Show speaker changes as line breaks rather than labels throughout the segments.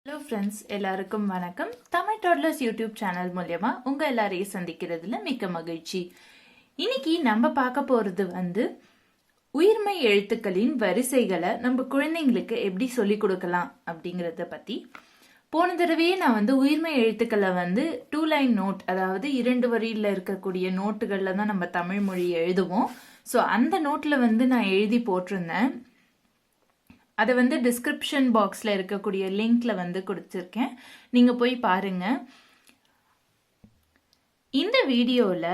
Hello friends, எல்லாருக்கும் வணக்கம். Tamil toddlers YouTube channel மூலமா உங்க எல்லாரையும் சந்திக்கிறதுல மிக்க மகிழ்ச்சி. இன்னைக்கு நம்ம பார்க்க போறது உயிர்மை எழுத்துக்களின் வரிசைகளை நம்ம குழந்தைங்களுக்கு எப்படி சொல்லி கொடுக்கலாம் அப்படிங்கறத பத்தி. போன தடவையே நான் உயிர்மை எழுத்துக்களை 2 லைன் நோட், அதாவது 2 வரியில இருக்கக்கூடிய நோட்டுகள்ல தான் நம்ம தமிழ் மொழி எழுதுவோம். ஸோ அந்த நோட்ல நான் எழுதி போட்டிருந்தேன். அதை டிஸ்கிரிப்ஷன் பாக்ஸ்ல இருக்கக்கூடிய லிங்க்ல கொடுத்துருக்கேன், நீங்க போய் பாருங்க. இந்த வீடியோல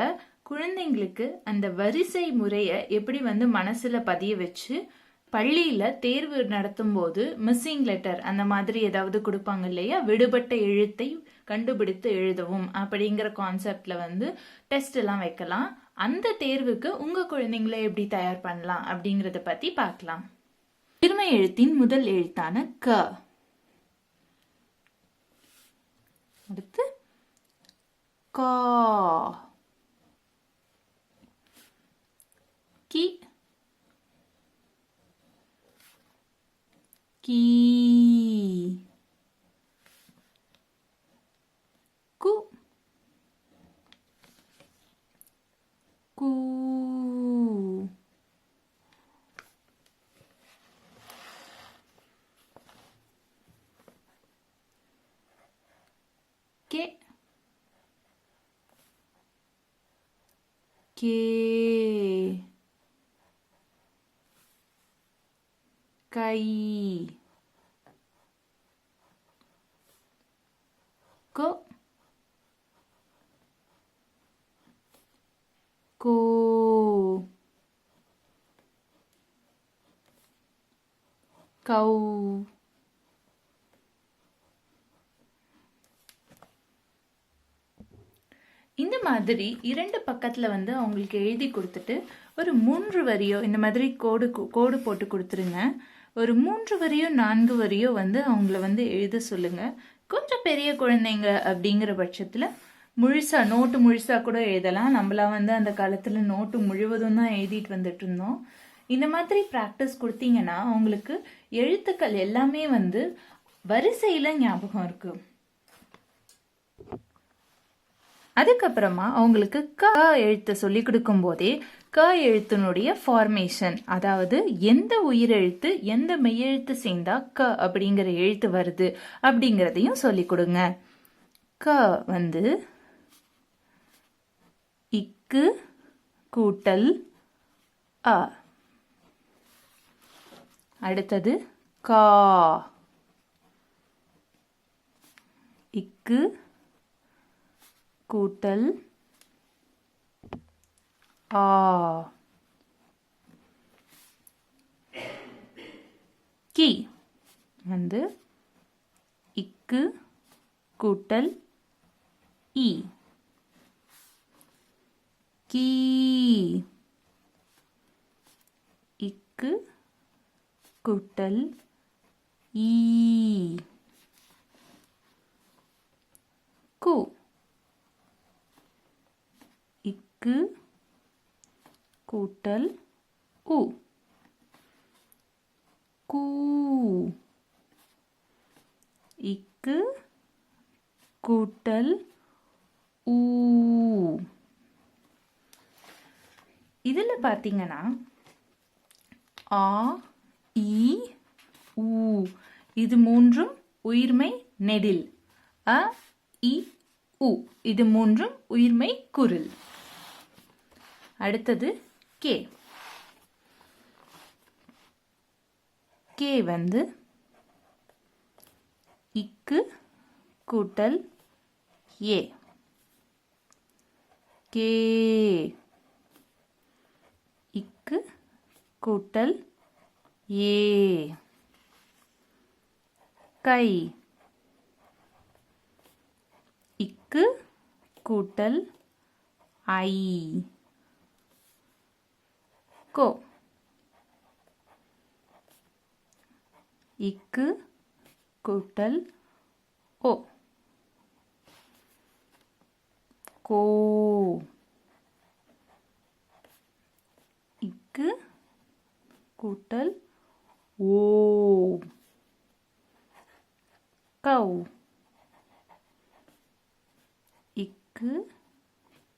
குழந்தைங்களுக்கு அந்த வரிசை முறையை எப்படி மனசுல பதிய வச்சு பள்ளியில தேர்வு நடத்தும் போது மிஸ்ஸிங் லெட்டர் அந்த மாதிரி ஏதாவது கொடுப்பாங்க இல்லையா, விடுபட்ட எழுத்தை கண்டுபிடித்து எழுதவும் அப்படிங்கிற கான்செப்ட்ல டெஸ்ட் எல்லாம் வைக்கலாம். அந்த தேர்வுக்கு உங்க குழந்தைங்களை எப்படி தயார் பண்ணலாம் அப்படிங்கறத பத்தி பார்க்கலாம். உயிர்மை எழுத்தின் முதல் எழுத்தான க. அடுத்து கா, கி, கீ, கு, கூ, கே, கே, கை, கோ, கோ, கௌ, இந்த மாதிரி 2 பக்கத்துல அவங்களுக்கு எழுதி கொடுத்துட்டு ஒரு 3 வரியோ இந்த மாதிரி கோடு போட்டு கொடுத்துருங்க. ஒரு 3 வரியோ 4 வரியோ அவங்கள எழுத சொல்லுங்க. கொஞ்சம் பெரிய குழந்தைங்க அப்படிங்கிற பட்சத்துல முழுசா நோட்டு முழுசா கூட எழுதலாம். நம்மளாம் அந்த காலத்துல நோட்டு முழுவதும் தான் எழுதிட்டு வந்துட்டு இருந்தோம். இந்த மாதிரி பிராக்டிஸ் கொடுத்தீங்கன்னா அவங்களுக்கு எழுத்துக்கள் எல்லாமே வரிசையில ஞாபகம் இருக்கு. அதுக்கப்புறமா அவங்களுக்கு க எழுத்தை சொல்லி கொடுக்கும் போதே க எழுத்தினுடைய ஃபார்மேஷன், அதாவது எந்த உயிரெழுத்து எந்த மெய்யெழுத்து சேர்ந்தா க அப்படிங்கிற எழுத்து வருது அப்படிங்கிறதையும் சொல்லி கொடுங்க. க இக்கு கூட்டல் அ. அடுத்தது கா, இக்கு கூட்டல் ஆ. கி இக்கு கூட்டல் இ. கீ, இக்கு கூட்டல் ஈ. கு இக்கு கூட்டல் உ. கூ, இக்கு கூட்டல் ஊ. இதுல பாத்தீங்கன்னா ஆ, இ, ஊ இது மூன்றும் உயிர்மை நெடில். அ, இ, உ இது மூன்றும் உயிர்மை குரில். அடுத்தது கே. கே இக்கு கூட்டல் ஏ. கே, இக்கு கூட்டல் ஏ. கை, இக்கு கூட்டல் ஐ. கோ, இக்கு கூட்டல் ஓ. கோ, இக்கு கூட்டல் ஓ. கவ். இக்கு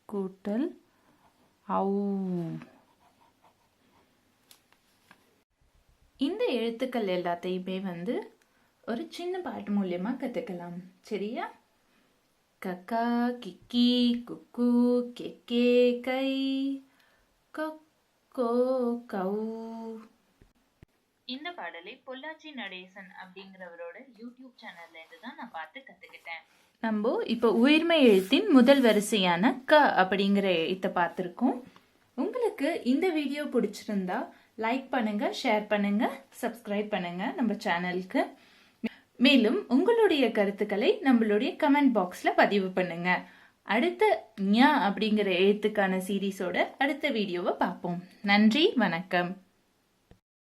கூட்டல் ஔ. இந்த எழுத்துக்கள் எல்லாத்தையுமே ஒரு சின்ன பாட்டு மூலியமா கத்துக்கலாம். சரியா? கக்கா கிக்கி குக்கு கெக்கே கை கொக்கோ கௌ. இந்த பாடலை பொள்ளாச்சி நடேசன் அப்படிங்கிறவரோட யூடியூப் சேனல்ல இருந்து தான் நான் பார்த்து கத்துக்கிட்டேன். நம்ம இப்போ உயிர்மை எழுத்தின் முதல் வரிசையான க அப்படிங்கிற எழுத்தை பார்த்துருக்கோம். உங்களுக்கு இந்த வீடியோ பிடிச்சிருந்தா லைக் பண்ணுங்க, ஷேர் பண்ணுங்க, சப்ஸ்கிரைப் பண்ணுங்க நம்ம சேனலுக்கு. மேலும் உங்களுடைய கருத்துக்களை நம்மளுடைய கமெண்ட் பாக்ஸ்ல பதிவு பண்ணுங்க. அடுத்த ஞ அப்படிங்கிற எழுத்துக்கான சீரீஸோட அடுத்த வீடியோவை பார்ப்போம். நன்றி, வணக்கம்.